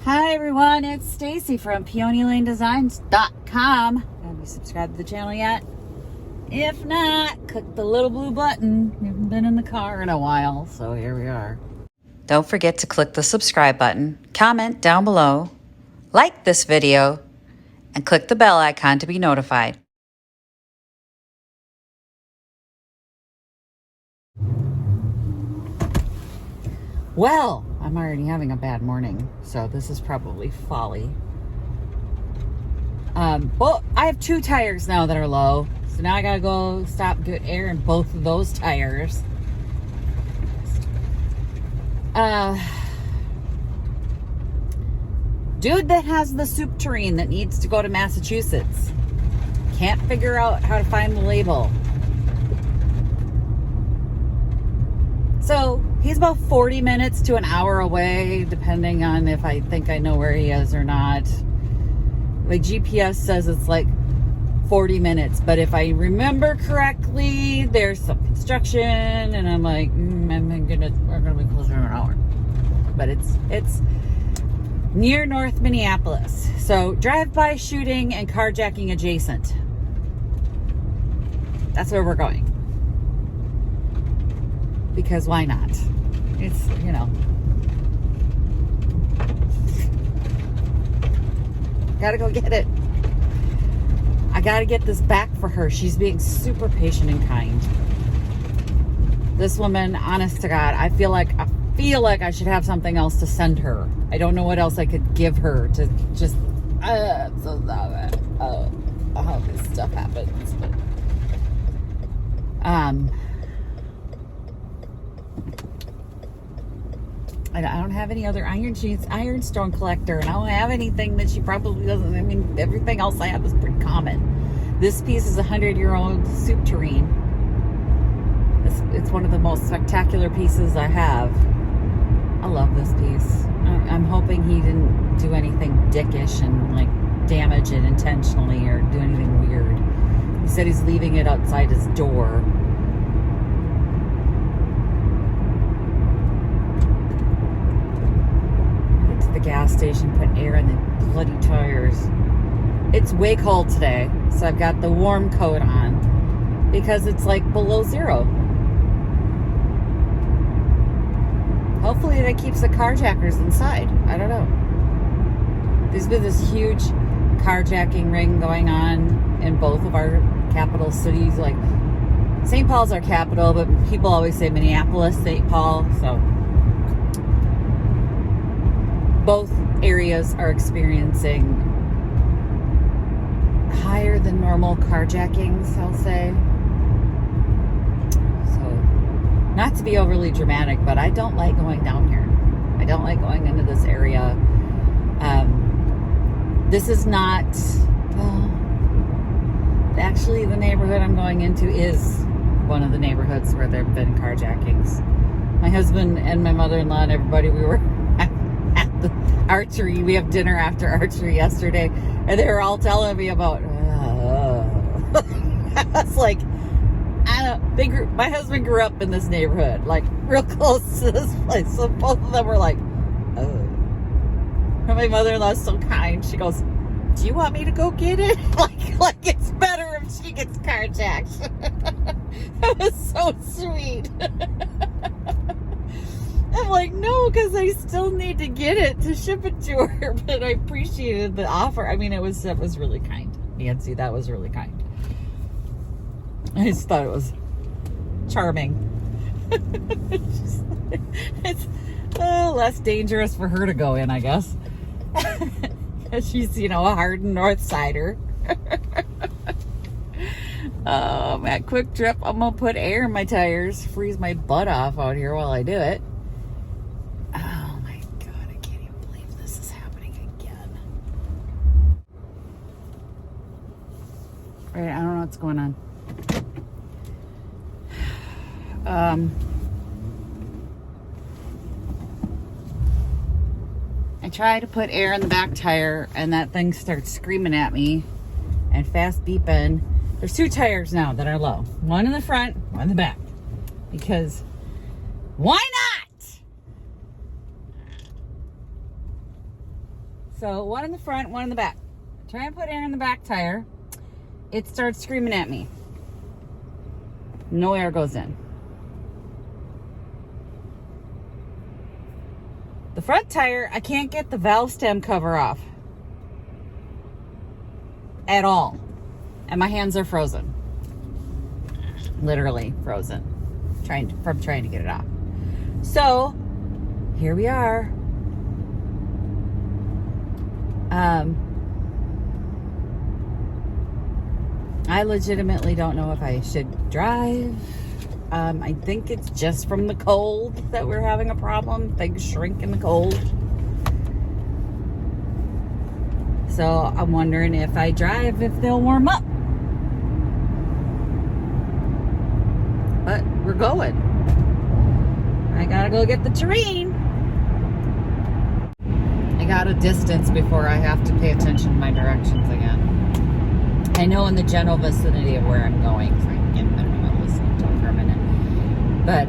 Hi everyone, it's Stacy from PeonyLaneDesigns.com. Have you subscribed to the channel yet? If not, click the little blue button. We haven't been in the car in a while, so here we are. Don't forget to click the subscribe button, comment down below, like this video, and click the bell icon to be notified. Well, I'm already having a bad morning, so this is probably folly. Well, I have 2 tires now that are low, so now I gotta go stop and get air in both of those tires. Dude that has the soup tureen that needs to go to Massachusetts can't figure out how to find the label. So he's about 40 minutes to an hour away, depending on if I think I know where he is or not. My GPS says it's like 40 minutes, but if I remember correctly, there's some construction, and I'm like, we're gonna be closer to an hour. But it's near North Minneapolis, so drive-by shooting and carjacking adjacent. That's where we're going. Because why not? It's, you know. Gotta go get it. I gotta get this back for her. She's being super patient and kind. This woman, honest to God, I feel like I should have something else to send her. I don't know what else I could give her to just, I'm so sorry. How this stuff happens. But, I don't have any other iron. She's ironstone collector, and I don't have anything that she probably doesn't. I mean, everything else I have is pretty common. This piece is a 100-year-old soup tureen. It's one of the most spectacular pieces I have. I love this piece. I'm hoping he didn't do anything dickish and like damage it intentionally or do anything weird. He said he's leaving it outside his door. The gas station, put air in the bloody tires. It's way cold today, so I've got the warm coat on because it's like below 0. Hopefully that keeps the carjackers inside. I don't know. There's been this huge carjacking ring going on in both of our capital cities. Like St. Paul's our capital, but people always say Minneapolis, St. Paul, so both areas are experiencing higher than normal carjackings, I'll say. So, not to be overly dramatic, but I don't like going down here. I don't like going into this area. This is not, well, actually the neighborhood I'm going into is one of the neighborhoods where there have been carjackings. My husband and my mother-in-law and everybody, we were at the archery. We have dinner after archery yesterday, and they were all telling me about I was like, my husband grew up in this neighborhood, like real close to this place, so both of them were like, oh. And my mother-in-law's so kind. She goes, do you want me to go get it? like it's better if she gets carjacked. That was so sweet. I'm like, no, because I still need to get it to ship it to her. But I appreciated the offer. I mean, that was really kind. Nancy, that was really kind. I just thought it was charming. It's less dangerous for her to go in, I guess. She's, a hardened North Sider. At Quick Trip, I'm going to put air in my tires, freeze my butt off out here while I do it. Oh my God, I can't even believe this is happening again. Right, I don't know what's going on. I try to put air in the back tire, and that thing starts screaming at me and fast beeping. There's 2 tires now that are low. One in the front, one in the back. Because why not? So one in the front, one in the back. Try and put air in the back tire. It starts screaming at me. No air goes in. The front tire, I can't get the valve stem cover off at all. And my hands are frozen. Literally frozen. From trying to get it off. So, here we are. I legitimately don't know if I should drive. I think it's just from the cold that we're having a problem. Things shrink in the cold. So I'm wondering if I drive, if they'll warm up. But we're going. I gotta go get the tureen. I got a distance before I have to pay attention to my directions again. I know in the general vicinity of where I'm going, so I can get better about listening to it for a minute. But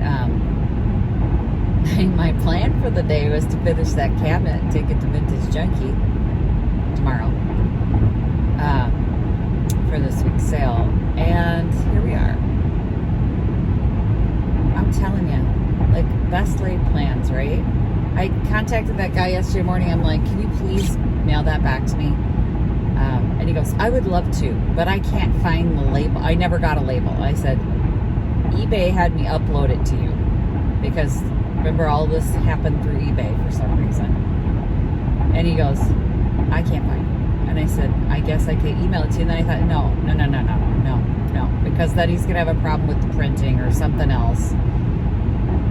my plan for the day was to finish that cabinet and take it to Vintage Junkie tomorrow for this week's sale. And here we are. I'm telling you, like, best laid plans, right? I contacted that guy yesterday morning. I'm like, can you please mail that back to me? And he goes, I would love to, but I can't find the label. I never got a label. I said, eBay had me upload it to you because remember all this happened through eBay for some reason. And he goes, I can't find it. And I said, I guess I could email it to you. And then I thought, no, because then he's going to have a problem with the printing or something else.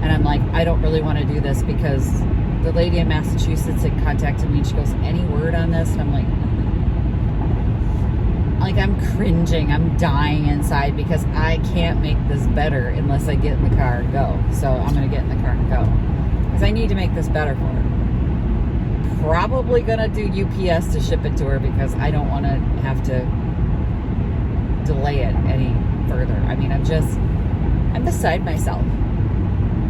And I'm like, I don't really want to do this because the lady in Massachusetts had contacted me and she goes, any word on this? And I'm like, I'm cringing. I'm dying inside because I can't make this better unless I get in the car and go. So I'm going to get in the car and go because I need to make this better for her. Probably going to do UPS to ship it to her because I don't want to have to delay it any further. I mean, I'm beside myself.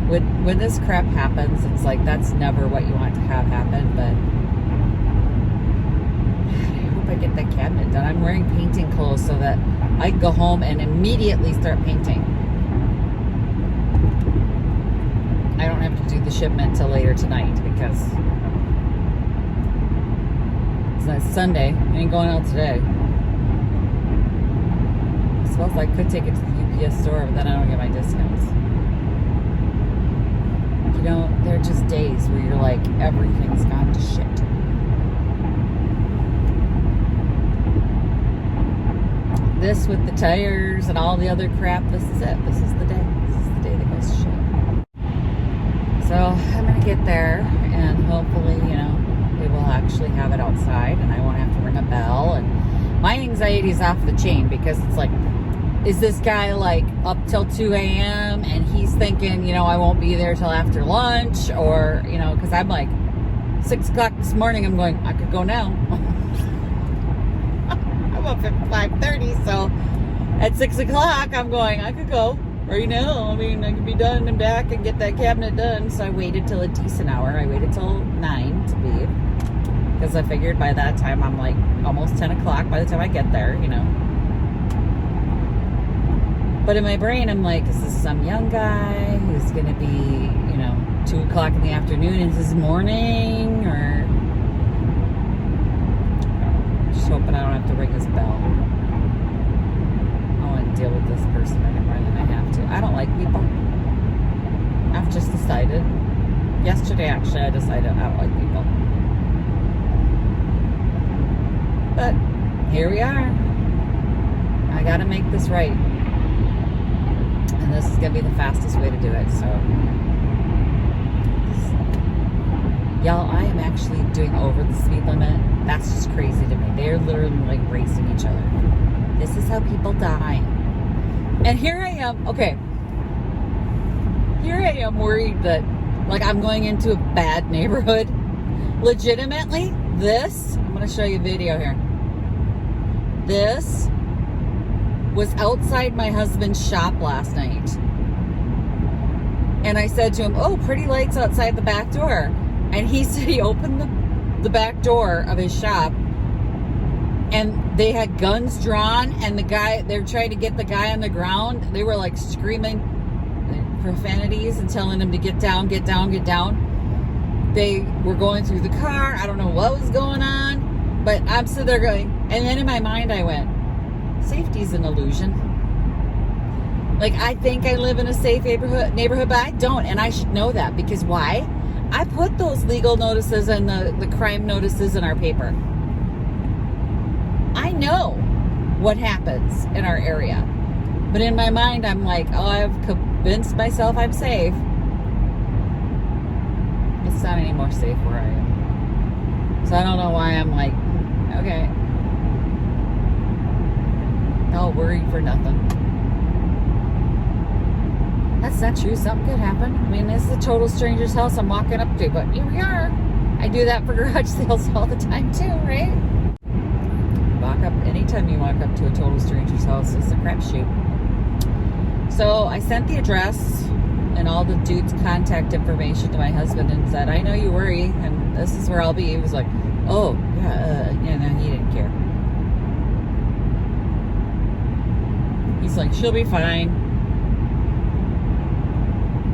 When this crap happens, it's like that's never what you want to have happen, but I get that cabinet done. I'm wearing painting clothes so that I can go home and immediately start painting. I don't have to do the shipment till later tonight because it's Sunday. I ain't going out today. I suppose I could take it to the UPS store, but then I don't get my discounts. You know, there are just days where you're like, everything's gone to shit. This with the tires and all the other crap, this is it. This is the day. This is the day that goes to shit. So I'm going to get there and hopefully, we will actually have it outside and I won't have to ring a bell. And my anxiety is off the chain because it's like, is this guy like up till 2 a.m. and he's thinking, I won't be there till after lunch or, because I'm like 6 o'clock this morning, I'm going, I could go now. I'm up at 5:30, so at 6 o'clock, I'm going, I could go right now. I mean, I could be done and back and get that cabinet done. So I waited till a decent hour. I waited till 9 to leave because I figured by that time I'm like almost 10 o'clock by the time I get there, But in my brain, I'm like, is this some young guy who's going to be, 2 o'clock in the afternoon? Is this morning? Or just hoping I don't have to ring his bell. I want to deal with this person any more than I have to. I don't like people. I've just decided. Yesterday, actually, I decided I don't like people. But here we are. I got to make this right. And this is going to be the fastest way to do it, so. Y'all, I am actually doing over the speed limit. That's just crazy to me. They're literally like racing each other. This is how people die. And here I am, okay. Here I am worried that, like, I'm going into a bad neighborhood. Legitimately, I'm going to show you a video here. This was outside my husband's shop last night. And I said to him, oh, pretty lights outside the back door. And he said he opened the the back door of his shop, and they had guns drawn, and they're trying to get the guy on the ground. They were like screaming profanities and telling him to get down, get down, get down. They were going through the car. I don't know what was going on, but I'm sitting there going, and then in my mind I went, safety's an illusion. Like, I think I live in a safe neighborhood, but I don't, and I should know that, because why? I put those legal notices and the crime notices in our paper. I know what happens in our area. But in my mind, I'm like, oh, I've convinced myself I'm safe. It's not any more safe where I am. So I don't know why I'm like, okay. No worry for nothing. That's not true. Something could happen. I mean, this is a total stranger's house I'm walking up to, but here we are. I do that for garage sales all the time too, right? Anytime you walk up to a total stranger's house, it's a crapshoot. So I sent the address and all the dude's contact information to my husband and said, I know you worry, and this is where I'll be. He was like, oh, yeah, no, he didn't care. He's like, she'll be fine.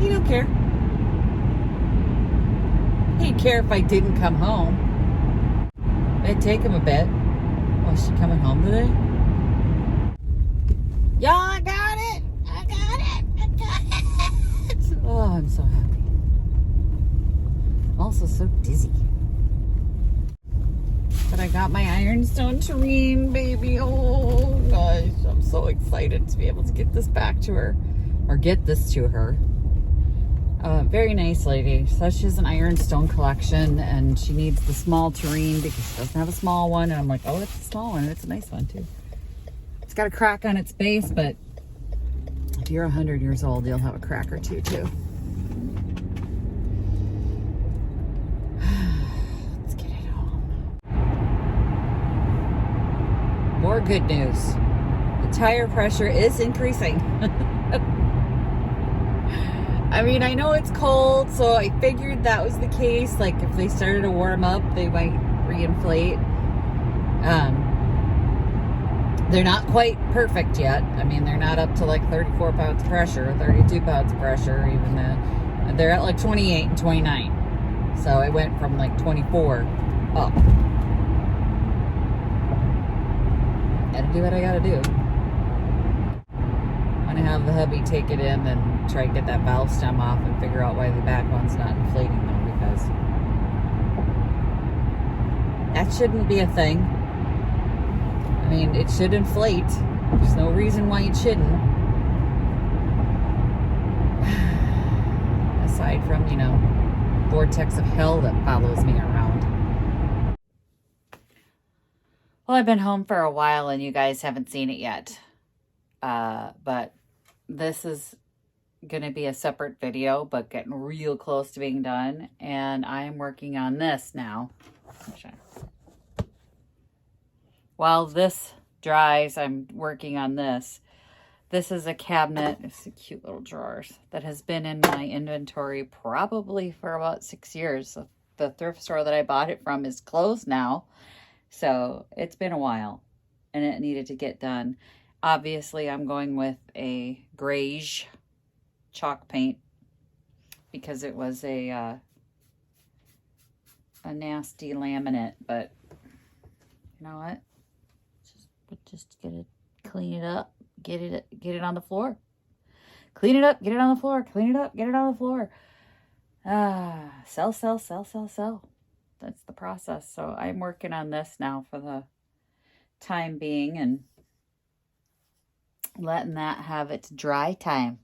He don't care. He'd care if I didn't come home. It'd take him a bit. Oh, is she coming home today? Y'all, I got it! I got it! I got it! Oh, I'm so happy. I'm also so dizzy. But I got my ironstone tureen, baby. Oh, gosh. I'm so excited to be able to get this back to her. Or get this to her. Very nice lady. So she has an ironstone collection, and she needs the small tureen because she doesn't have a small one. And I'm like, oh, it's a small one. It's a nice one too. It's got a crack on its base, but if you're 100 years old, you'll have a crack or two too. Let's get it home. More good news. The tire pressure is increasing. I mean, I know it's cold, so I figured that was the case. Like, if they started to warm up, they might reinflate. They're not quite perfect yet. I mean, they're not up to like 34 pounds of pressure, 32 pounds of pressure, even though they're at like 28 and 29. So it went from like 24 up. Gotta do what I gotta do. I'm gonna have the hubby take it in and try and get that valve stem off and figure out why the back one's not inflating though, because that shouldn't be a thing. I mean, it should inflate. There's no reason why it shouldn't. Aside from, you know, vortex of hell that follows me around. Well, I've been home for a while and you guys haven't seen it yet. But this is going to be a separate video, but getting real close to being done. And I'm working on this now. While this dries, I'm working on this. This is a cabinet. It's a cute little drawers that has been in my inventory probably for about 6 years. The thrift store that I bought it from is closed now. So it's been a while and it needed to get done. Obviously, I'm going with a grayish chalk paint because it was a nasty laminate, but you know what? Just get it, clean it up, get it on the floor. Clean it up, get it on the floor. Clean it up, get it on the floor. Sell, sell, sell, sell, sell. That's the process. So I'm working on this now for the time being and letting that have its dry time.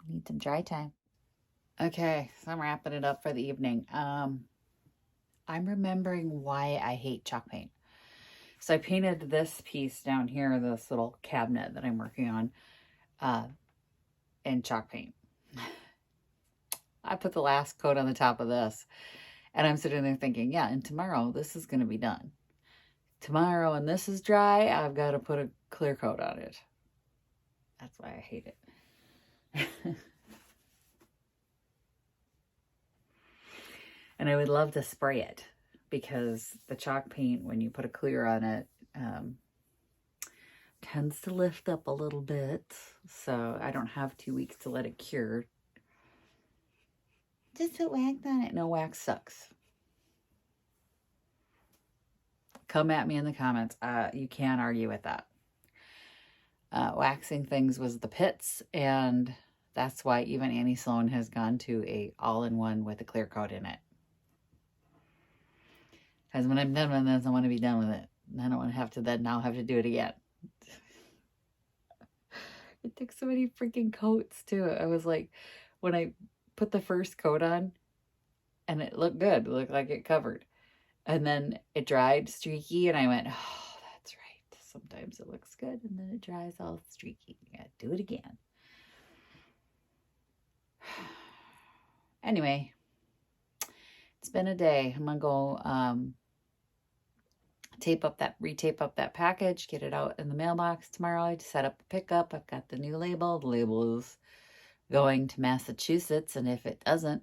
Need some dry time. Okay, so I'm wrapping it up for the evening. I'm remembering why I hate chalk paint. So I painted this piece down here, this little cabinet that I'm working on, in chalk paint. I put the last coat on the top of this, and I'm sitting there thinking, yeah, and tomorrow this is going to be done. Tomorrow when this is dry, I've got to put a clear coat on it. That's why I hate it. And I would love to spray it, because the chalk paint, when you put a clear on it, tends to lift up a little bit. So I don't have 2 weeks to let it cure. Just put wax on it. No, wax sucks. Come at me in the comments. You can't argue with that. Waxing things was the pits, and that's why even Annie Sloan has gone to a all-in-one with a clear coat in it. Because when I'm done with this, I want to be done with it. I don't want to have to then now have to do it again. It took so many freaking coats too. I was like, when I put the first coat on, and it looked good. It looked like it covered. And then it dried streaky, and I went, oh, that's right. Sometimes it looks good, and then it dries all streaky. You gotta do it again. Anyway, it's been a day. I'm gonna go retape up that package, get it out in the mailbox tomorrow. I set up a pickup. I've got the new label. The label is going to Massachusetts, and if it doesn't,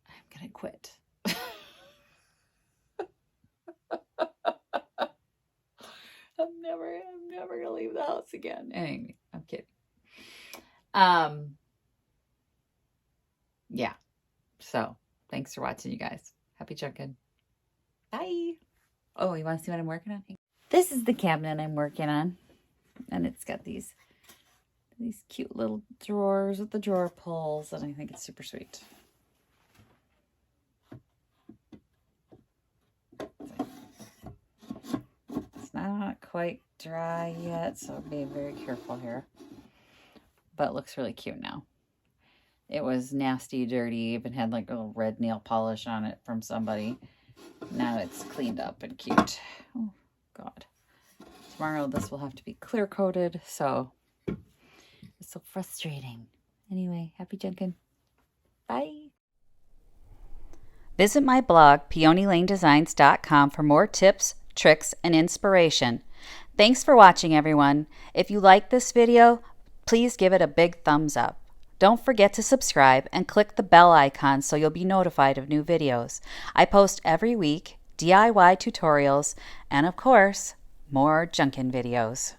I'm gonna quit. I'm never gonna leave the house again. Anyway, I'm kidding. Yeah. So thanks for watching, you guys. Happy junkin'. Bye. Oh, you want to see what I'm working on? This is the cabinet I'm working on, and it's got these cute little drawers with the drawer pulls, and I think it's super sweet. It's not quite dry yet, so be very careful here. But it looks really cute now. It was nasty, dirty, even had like a little red nail polish on it from somebody. Now it's cleaned up and cute. Oh, God. Tomorrow this will have to be clear coated, so it's so frustrating. Anyway, happy junkin'. Bye. Visit my blog, peonylanedesigns.com, for more tips, tricks, and inspiration. Thanks for watching, everyone. If you like this video, please give it a big thumbs up. Don't forget to subscribe and click the bell icon so you'll be notified of new videos. I post every week DIY tutorials and, of course, more junkin' videos.